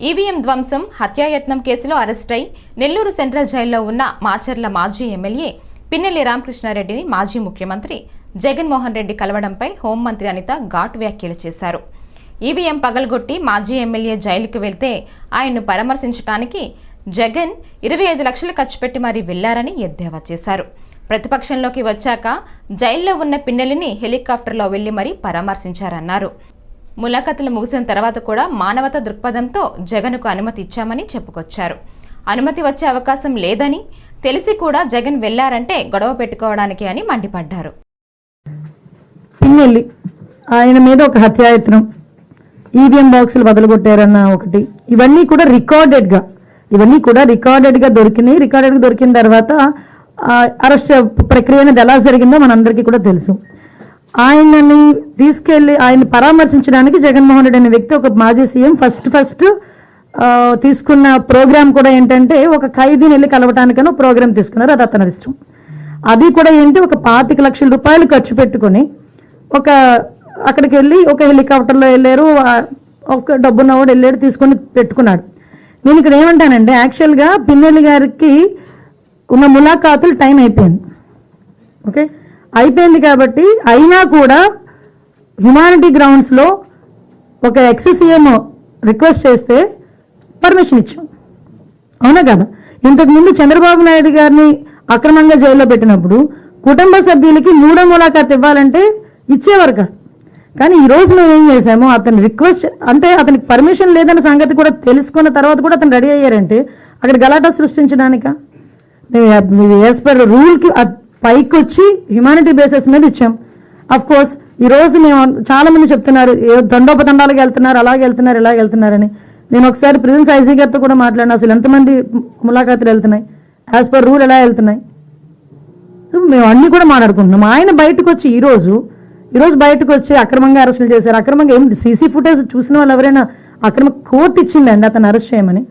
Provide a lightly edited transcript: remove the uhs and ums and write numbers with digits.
EVM ధ్వంసం హత్యాయత్నం కేసులో అరెస్టై నెల్లూరు సెంట్రల్ జైల్లో ఉన్న మాచర్ల మాజీ ఎమ్మెల్యే పిన్నెల్లి రామకృష్ణారెడ్డిని మాజీ ముఖ్యమంత్రి జగన్మోహన్ రెడ్డి కలవడంపై హోంమంత్రి అనిత ఘాటు వ్యాఖ్యలు చేశారు. ఈవీఎం పగలగొట్టి మాజీ ఎమ్మెల్యే జైలుకు వెళ్తే ఆయన్ను పరామర్శించడానికి జగన్ 25 లక్షలు ఖర్చు పెట్టి మరీ వెళ్లారని ఎద్దేవా చేశారు. ప్రతిపక్షంలోకి వచ్చాక జైల్లో ఉన్న పిన్నెల్లిని హెలికాప్టర్లో వెళ్లి మరీ పరామర్శించారన్నారు. ములాఖతులు ముగిసిన తర్వాత కూడా మానవతా దృక్పథంతో జగన్కు అనుమతి ఇచ్చామని చెప్పుకొచ్చారు. అనుమతి వచ్చే అవకాశం లేదని తెలిసి కూడా జగన్ వెళ్లారంటే గొడవ పెట్టుకోవడానికి అని మండిపడ్డారు. పిన్నెల్లి ఆయన మీద ఒక హత్యాయత్నం, ఈవీఎం బాక్సులు బదలుగొట్టారన్న ఒకటి, ఇవన్నీ కూడా రికార్డెడ్గా దొరికినాయి. రికార్డెడ్గా దొరికిన తర్వాత అరెస్ట్ ప్రక్రియ అనేది ఎలా జరిగిందో మనందరికీ కూడా తెలుసు. ఆయనని తీసుకెళ్లి ఆయన పరామర్శించడానికి జగన్మోహన్ రెడ్డి అనే వ్యక్తి, ఒక మాజీ సీఎం, ఫస్ట్ తీసుకున్న ప్రోగ్రామ్ కూడా ఏంటంటే ఒక ఖైదీని వెళ్ళి కలవటానికని ప్రోగ్రామ్ తీసుకున్నారు. అది అతని ఇష్టం. అది కూడా ఏంటి, ఒక 25 లక్షల రూపాయలు ఖర్చు పెట్టుకుని అక్కడికి వెళ్ళి ఒక హెలికాప్టర్లో వెళ్ళారు. ఒక డబ్బున్నవాడు వెళ్ళాడు, తీసుకొని పెట్టుకున్నాడు. నేను ఇక్కడ ఏమంటానంటే, యాక్చువల్గా పిన్నెల్లి గారికి ఉన్న ములాఖాతులు టైం అయిపోయింది. ఓకే, అయిపోయింది కాబట్టి అయినా కూడా హ్యుమానిటీ గ్రౌండ్స్లో ఒక ఎక్స్-సీఎం రిక్వెస్ట్ చేస్తే పర్మిషన్ ఇచ్చాం. అవునా కదా? ఇంతకుముందు చంద్రబాబు నాయుడు గారిని అక్రమంగా జైల్లో పెట్టినప్పుడు కుటుంబ సభ్యులకి 3వ ములాఖాత్ ఇవ్వాలంటే ఇచ్చేవారు కాదు. కానీ ఈరోజు మేము ఏం చేసాము, అతని రిక్వెస్ట్ అంటే అతనికి పర్మిషన్ లేదన్న సంగతి కూడా తెలుసుకున్న తర్వాత కూడా అతను రెడీ అయ్యారంటే అక్కడ గలాటా సృష్టించడానిక? యాజ్ పర్ రూల్కి పైకి వచ్చి హ్యుమానిటీ బేసిస్ మీద ఇచ్చాం. అఫ్ కోర్స్ ఈరోజు మేము చాలా మంది చెప్తున్నారు దండోపదండాలకు వెళ్తున్నారు, అలాగే వెళ్తున్నారు, ఇలాగ వెళ్తున్నారని. నేను ఒకసారి ప్రిజెన్స్ ఐజీ గారితో కూడా మాట్లాడినా, అసలు ఎంతమంది ములాఖాతులు వెళ్తున్నాయి, యాజ్ పర్ రూల్ ఎలా వెళ్తున్నాయి, మేము అన్నీ కూడా మాట్లాడుకుంటున్నాం. ఆయన బయటకు వచ్చి ఈరోజు బయటకు వచ్చి అక్రమంగా అరెస్టులు చేశారు. అక్రమంగా ఏం సీసీ ఫుటేజ్ చూసిన వాళ్ళు ఎవరైనా కోర్టు ఇచ్చిందండి అతను అరెస్ట్ చేయమని?